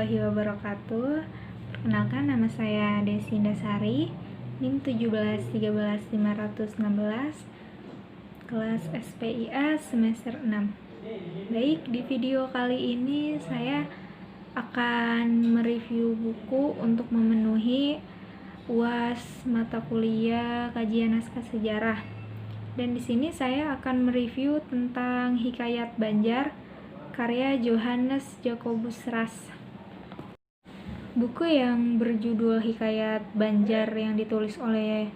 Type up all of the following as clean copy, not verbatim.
warahmatullahi wabarakatuh. Perkenalkan, nama saya Desi Indasari, NIM 1713516, kelas SPIA semester 6. Baik, di video kali ini saya akan mereview buku untuk memenuhi UAS mata kuliah kajian naskah sejarah. Dan di sini saya akan mereview tentang Hikayat Banjar karya Johannes Jacobus Ras. Buku yang berjudul Hikayat Banjar yang ditulis oleh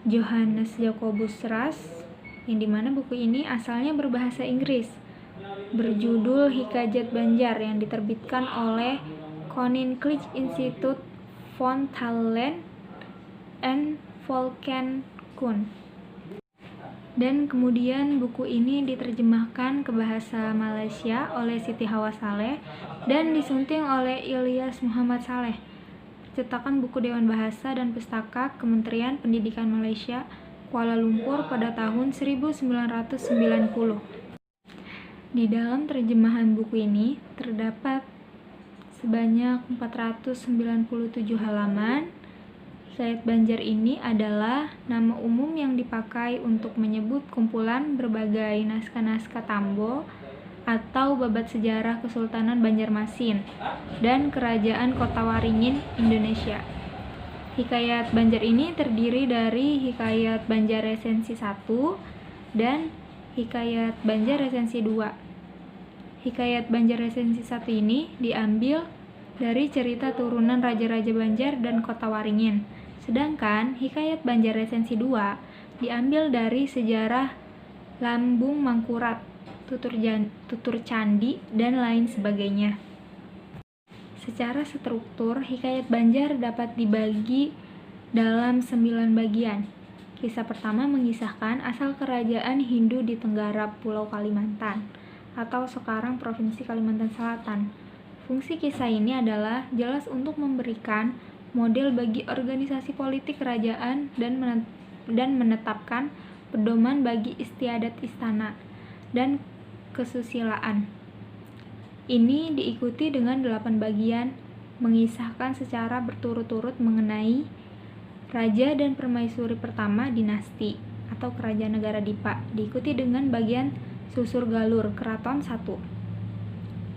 Johannes Jacobus Ras, yang dimana buku ini asalnya berbahasa Inggris, berjudul Hikayat Banjar yang diterbitkan oleh Koninklijke Instituut van Talen en Volkenkunde. Dan kemudian buku ini diterjemahkan ke bahasa Malaysia oleh Siti Hawa Saleh dan disunting oleh Ilyas Muhammad Saleh. Cetakan buku Dewan Bahasa dan Pustaka Kementerian Pendidikan Malaysia, Kuala Lumpur pada tahun 1990. Di dalam terjemahan buku ini terdapat sebanyak 497 halaman. Hikayat Banjar ini adalah nama umum yang dipakai untuk menyebut kumpulan berbagai naskah-naskah Tambo atau babat sejarah Kesultanan Banjarmasin dan Kerajaan Kota Waringin, Indonesia. Hikayat Banjar ini terdiri dari Hikayat Banjar Resensi 1 dan Hikayat Banjar Resensi 2. Hikayat Banjar Resensi 1 ini diambil dari cerita turunan Raja-Raja Banjar dan Kota Waringin. Sedangkan Hikayat Banjar Resensi 2 diambil dari sejarah Lambung Mangkurat, Tutur Candi, dan lain sebagainya. Secara struktur, Hikayat Banjar dapat dibagi dalam 9 bagian. Kisah pertama mengisahkan asal kerajaan Hindu di Tenggara Pulau Kalimantan, atau sekarang Provinsi Kalimantan Selatan. Fungsi kisah ini adalah jelas untuk memberikan model bagi organisasi politik kerajaan dan menetapkan pedoman bagi istiadat istana dan kesusilaan. Ini diikuti dengan 8 bagian mengisahkan secara berturut-turut mengenai Raja dan Permaisuri pertama dinasti atau Kerajaan Negara Dipa, diikuti dengan bagian Susur Galur Keraton 1.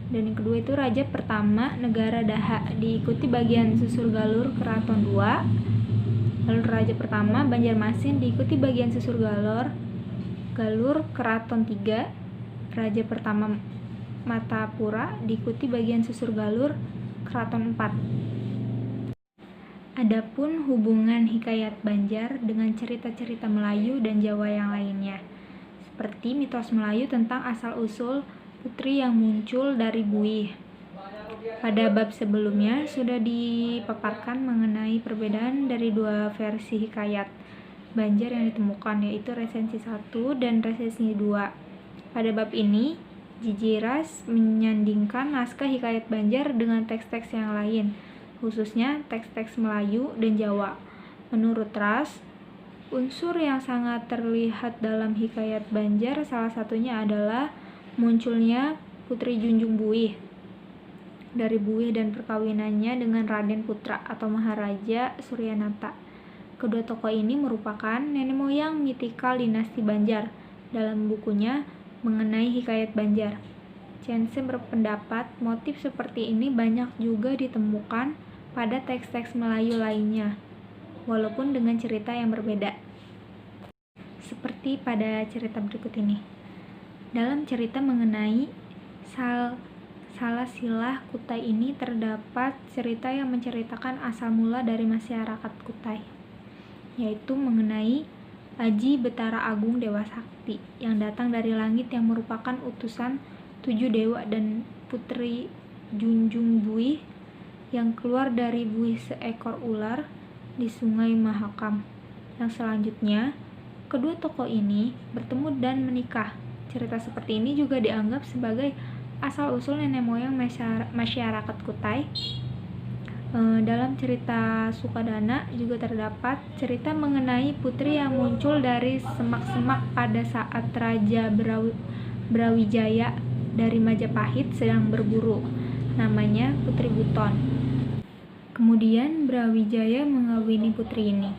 Dan yang kedua itu Raja Pertama Negara Daha, diikuti bagian Susur Galur Keraton 2. Lalu Raja Pertama Banjarmasin diikuti bagian Susur Galur Keraton 3. Raja Pertama Matapura diikuti bagian Susur Galur Keraton 4. Adapun hubungan Hikayat Banjar dengan cerita-cerita Melayu dan Jawa yang lainnya, seperti mitos Melayu tentang asal-usul putri yang muncul dari buih. Pada bab sebelumnya sudah dipaparkan mengenai perbedaan dari dua versi Hikayat Banjar yang ditemukan, yaitu Resensi 1 dan Resensi 2. Pada bab ini, Jiji Ras menyandingkan naskah Hikayat Banjar dengan teks-teks yang lain, khususnya teks-teks Melayu dan Jawa. Menurut Ras, unsur yang sangat terlihat dalam Hikayat Banjar salah satunya adalah munculnya Putri Junjung Buih dari Buih dan perkawinannya dengan Raden Putra atau Maharaja Suryanata. Kedua tokoh ini merupakan nenek moyang mitikal dinasti Banjar. Dalam bukunya mengenai Hikayat Banjar, Chense berpendapat motif seperti ini banyak juga ditemukan pada teks-teks Melayu lainnya, walaupun dengan cerita yang berbeda. Seperti pada cerita berikut ini. Dalam cerita mengenai Salasilah Kutai ini terdapat cerita yang menceritakan asal mula dari masyarakat Kutai, yaitu mengenai Aji Betara Agung Dewa Sakti yang datang dari langit yang merupakan utusan 7 dewa dan Putri Junjung Buih yang keluar dari buih seekor ular di Sungai Mahakam. Yang selanjutnya, kedua tokoh ini bertemu dan menikah. Cerita seperti ini juga dianggap sebagai asal-usul nenek moyang masyarakat Kutai. Dalam cerita Sukadana juga terdapat cerita mengenai putri yang muncul dari semak-semak pada saat Raja Brawijaya dari Majapahit sedang berburu. namanya Putri Buton. Kemudian Brawijaya mengawini putri ini.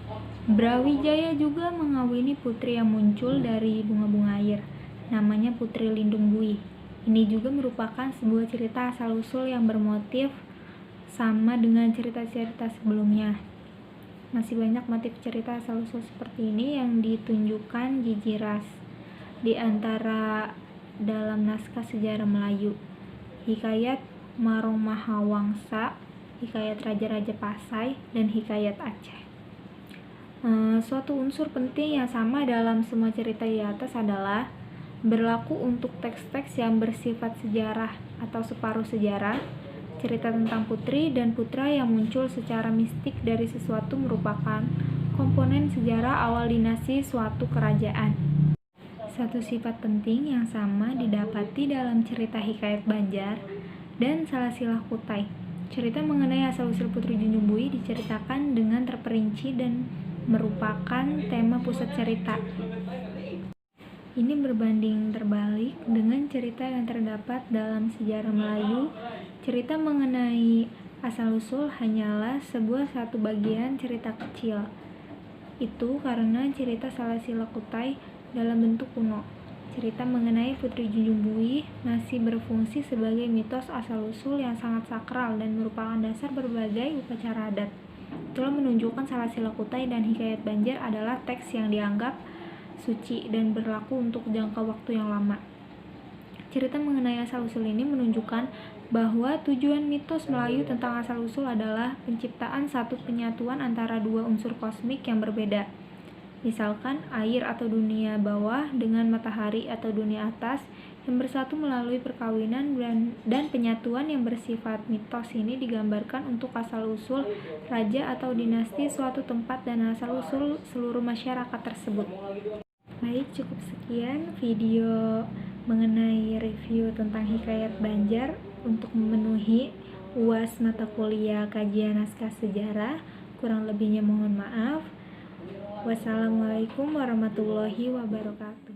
Brawijaya juga mengawini putri yang muncul dari bunga-bunga air, namanya Putri Lindung Bui. Ini juga merupakan sebuah cerita asal-usul yang bermotif sama dengan cerita-cerita sebelumnya. Masih banyak motif cerita asal-usul seperti ini yang ditunjukkan Gigi Ras di antara dalam naskah sejarah Melayu, Hikayat Marong Mahawangsa, Hikayat Raja-Raja Pasai, dan Hikayat Aceh. Suatu unsur penting yang sama dalam semua cerita di atas adalah berlaku untuk teks-teks yang bersifat sejarah atau separuh sejarah. Cerita tentang putri dan putra yang muncul secara mistik dari sesuatu merupakan komponen sejarah awal dinasti suatu kerajaan. Satu sifat penting yang sama didapati dalam cerita Hikayat Banjar dan Salasilah Kutai. Cerita mengenai asal-usul Putri Junjung Bui diceritakan dengan terperinci dan merupakan tema pusat cerita. Ini berbanding terbalik dengan cerita yang terdapat dalam sejarah Melayu. Cerita mengenai asal-usul hanyalah satu bagian cerita kecil. Itu karena cerita Salasilah Kutai dalam bentuk kuno. Cerita mengenai Putri Junjung Bui masih berfungsi sebagai mitos asal-usul yang sangat sakral dan merupakan dasar berbagai upacara adat. Itulah menunjukkan Salasilah Kutai dan Hikayat Banjar adalah teks yang dianggap suci dan berlaku untuk jangka waktu yang lama. Cerita mengenai asal-usul ini menunjukkan bahwa tujuan mitos Melayu tentang asal-usul adalah penciptaan satu penyatuan antara dua unsur kosmik yang berbeda. Misalkan air atau dunia bawah dengan matahari atau dunia atas yang bersatu melalui perkawinan, dan penyatuan yang bersifat mitos ini digambarkan untuk asal-usul raja atau dinasti suatu tempat dan asal-usul seluruh masyarakat tersebut. Baik, cukup sekian video mengenai review tentang Hikayat Banjar untuk memenuhi UAS mata kuliah kajian naskah sejarah. Kurang lebihnya mohon maaf. Wassalamualaikum warahmatullahi wabarakatuh.